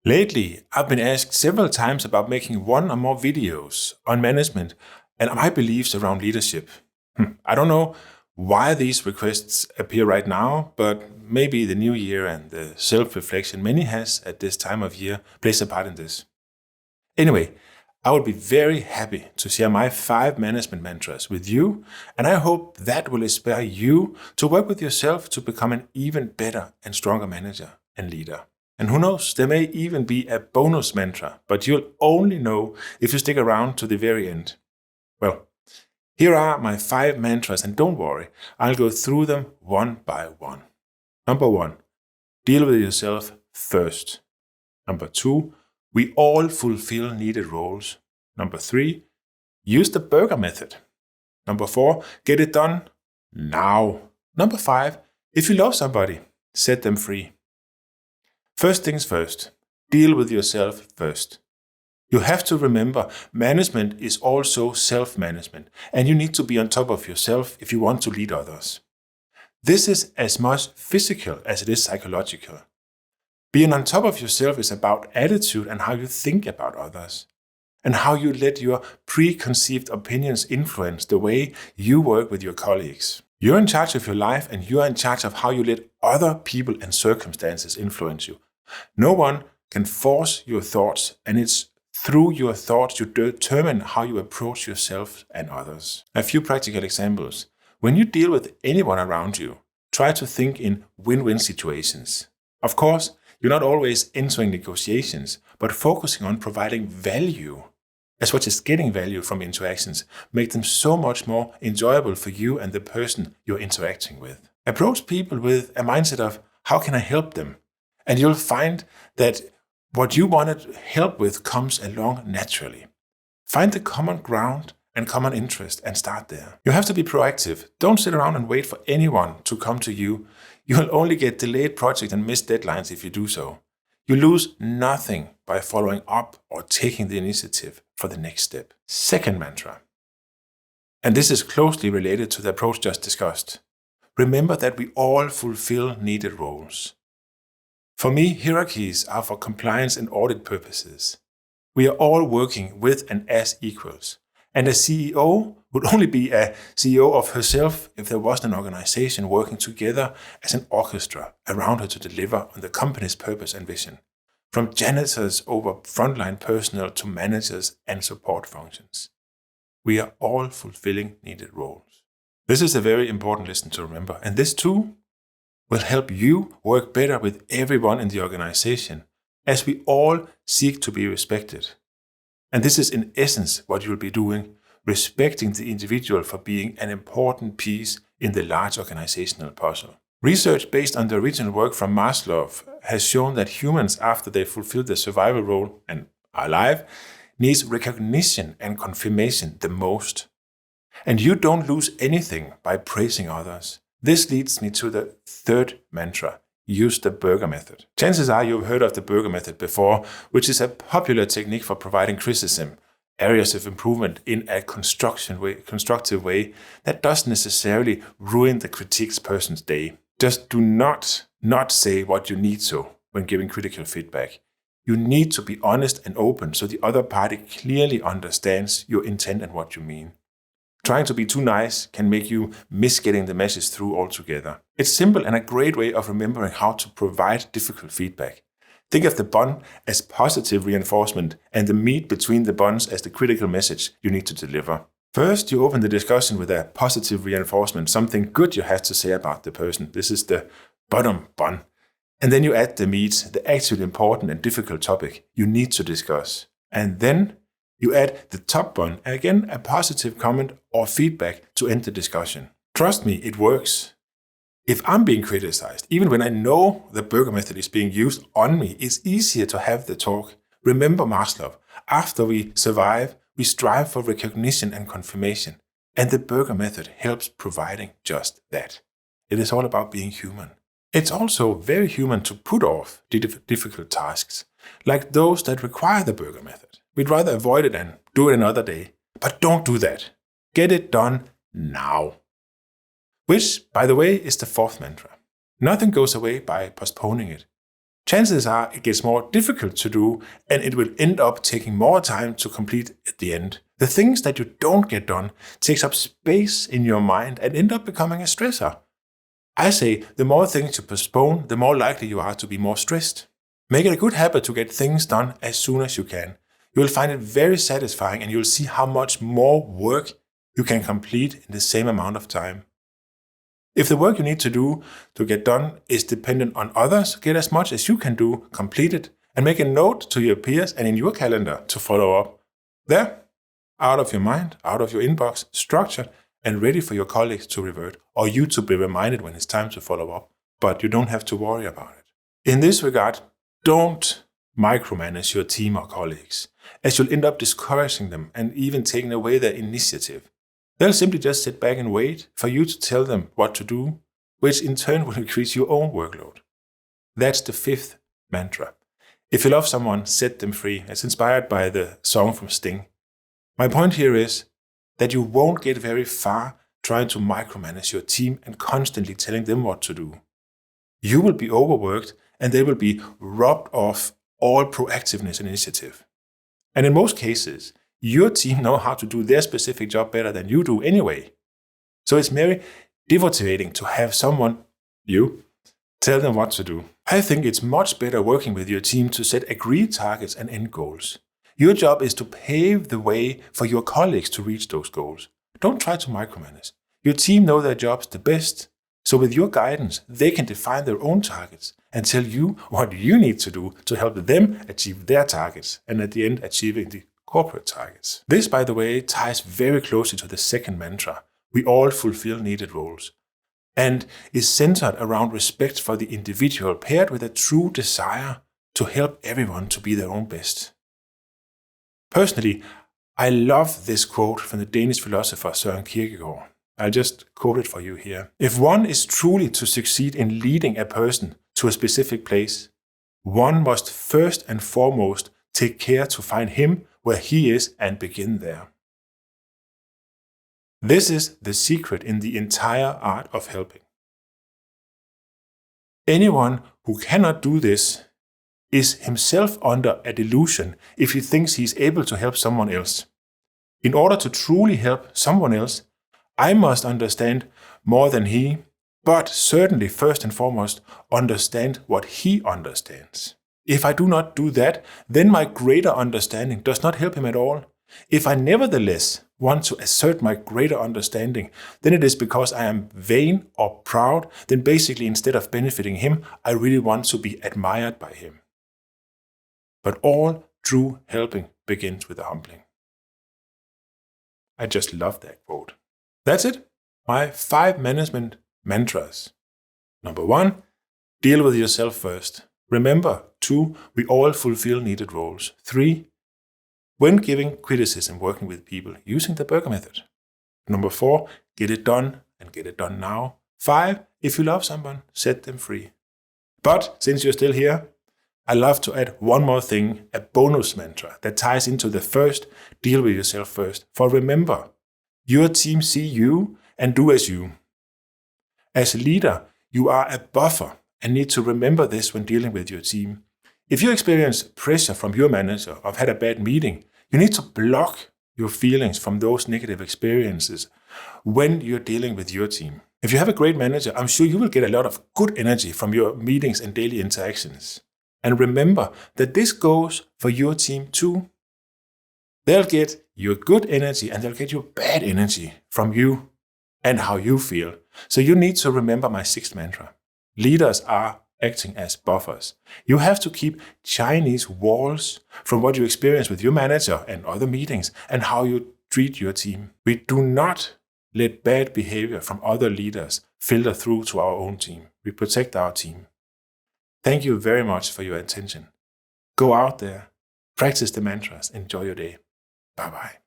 Lately, I've been asked several times about making one or more videos on management and my beliefs around leadership. I don't know why these requests appear right now, but maybe the new year and the self-reflection many has at this time of year plays a part in this. Anyway, I will be very happy to share my 5 management mantras with you, and I hope that will inspire you to work with yourself to become an even better and stronger manager and leader. And who knows, there may even be a bonus mantra, but you'll only know if you stick around to the very end. Well, here are my 5 mantras, and don't worry, I'll go through them one by one. Number 1, deal with yourself first. Number 2, we all fulfill needed roles. Number 3, use the burger method. Number 4, get it done now. Number 5, if you love somebody, set them free. First things first, deal with yourself first. You have to remember, management is also self-management, and you need to be on top of yourself if you want to lead others. This is as much physical as it is psychological. Being on top of yourself is about attitude and how you think about others, and how you let your preconceived opinions influence the way you work with your colleagues. You're in charge of your life, and you are in charge of how you let other people and circumstances influence you. No one can force your thoughts, and it's through your thoughts you determine how you approach yourself and others. A few practical examples. When you deal with anyone around you, try to think in win-win situations. Of course, you're not always entering negotiations, but focusing on providing value, as much as getting value from interactions, make them so much more enjoyable for you and the person you're interacting with. Approach people with a mindset of, how can I help them? And you'll find that what you wanted help with comes along naturally. Find the common ground and common interest and start there. You have to be proactive. Don't sit around and wait for anyone to come to you. You'll only get delayed projects and missed deadlines if you do so. You lose nothing by following up or taking the initiative for the next step. Second mantra, and this is closely related to the approach just discussed. Remember that we all fulfill needed roles. For me, hierarchies are for compliance and audit purposes. We are all working with and as equals. And a CEO would only be a CEO of herself if there wasn't an organization working together as an orchestra around her to deliver on the company's purpose and vision. From janitors over frontline personnel to managers and support functions. We are all fulfilling needed roles. This is a very important lesson to remember, and this too will help you work better with everyone in the organization, as we all seek to be respected. And this is in essence what you'll be doing, respecting the individual for being an important piece in the large organizational puzzle. Research based on the original work from Maslow has shown that humans, after they fulfill their survival role and are alive, needs recognition and confirmation the most. And you don't lose anything by praising others. This leads me to the third mantra, use the burger method. Chances are you've heard of the burger method before, which is a popular technique for providing criticism, areas of improvement in a constructive way that doesn't necessarily ruin the critiqued person's day. Just do not say what you need to when giving critical feedback. You need to be honest and open so the other party clearly understands your intent and what you mean. Trying to be too nice can make you miss getting the message through altogether. It's simple and a great way of remembering how to provide difficult feedback. Think of the bun as positive reinforcement and the meat between the buns as the critical message you need to deliver. First, you open the discussion with a positive reinforcement, something good you have to say about the person. This is the bottom bun. And then you add the meat, the actually important and difficult topic you need to discuss. And then you add the top bun, again a positive comment or feedback to end the discussion. Trust me, it works. If I'm being criticized, even when I know the burger method is being used on me, it's easier to have the talk. Remember Maslow, after we survive, we strive for recognition and confirmation. And the burger method helps providing just that. It is all about being human. It's also very human to put off difficult tasks, like those that require the burger method. We'd rather avoid it and do it another day. But don't do that. Get it done now. Which, by the way, is the fourth mantra. Nothing goes away by postponing it. chances are it gets more difficult to do and it will end up taking more time to complete at the end. The things that you don't get done takes up space in your mind and end up becoming a stressor. I say the more things you postpone, the more likely you are to be more stressed. Make it a good habit to get things done as soon as you can. You will find it very satisfying and you'll see how much more work you can complete in the same amount of time. If the work you need to do to get done is dependent on others, get as much as you can do, complete it, and make a note to your peers and in your calendar to follow up. There, out of your mind, out of your inbox, structured, and ready for your colleagues to revert, or you to be reminded when it's time to follow up, but you don't have to worry about it. In this regard, don't micromanage your team or colleagues, as you'll end up discouraging them and even taking away their initiative. They'll simply just sit back and wait for you to tell them what to do, which in turn will increase your own workload. That's the fifth mantra. If you love someone, set them free. It's inspired by the song from Sting. My point here is that you won't get very far trying to micromanage your team and constantly telling them what to do. You will be overworked and they will be robbed of all proactiveness and initiative. And in most cases, your team know how to do their specific job better than you do anyway. So it's very demotivating to have someone, you, tell them what to do. I think it's much better working with your team to set agreed targets and end goals. Your job is to pave the way for your colleagues to reach those goals. Don't try to micromanage. Your team know their jobs the best, so with your guidance, they can define their own targets and tell you what you need to do to help them achieve their targets and at the end achieving the corporate targets. This, by the way, ties very closely to the second mantra. We all fulfill needed roles, and is centered around respect for the individual paired with a true desire to help everyone to be their own best. Personally, I love this quote from the Danish philosopher Søren Kierkegaard. I'll just quote it for you here. If one is truly to succeed in leading a person to a specific place, one must first and foremost take care to find him where he is and begin there. This is the secret in the entire art of helping. Anyone who cannot do this is himself under a delusion if he thinks he is able to help someone else. In order to truly help someone else, I must understand more than he, but certainly first and foremost understand what he understands. If I do not do that, then my greater understanding does not help him at all. If I nevertheless want to assert my greater understanding, then it is because I am vain or proud. Then basically instead of benefiting him, I really want to be admired by him. But all true helping begins with a humbling. I just love that quote. That's it. My 5 management mantras. Number 1, deal with yourself first. Remember, 2, we all fulfill needed roles. 3, when giving criticism, working with people, using the Burger method. Number 4, get it done and get it done now. 5, if you love someone, set them free. But since you're still here, I love to add one more thing, a bonus mantra that ties into the first, deal with yourself first. For remember, your team see you and do as you. As a leader, you are a buffer and need to remember this when dealing with your team. If you experience pressure from your manager or have had a bad meeting, you need to block your feelings from those negative experiences when you're dealing with your team. If you have a great manager, I'm sure you will get a lot of good energy from your meetings and daily interactions. And remember that this goes for your team too. They'll get your good energy and they'll get your bad energy from you and how you feel. So you need to remember my 6th mantra. Leaders are acting as buffers. You have to keep Chinese walls from what you experience with your manager and other meetings and how you treat your team. We do not let bad behavior from other leaders filter through to our own team. We protect our team. Thank you very much for your attention. Go out there, practice the mantras, enjoy your day. Bye-bye.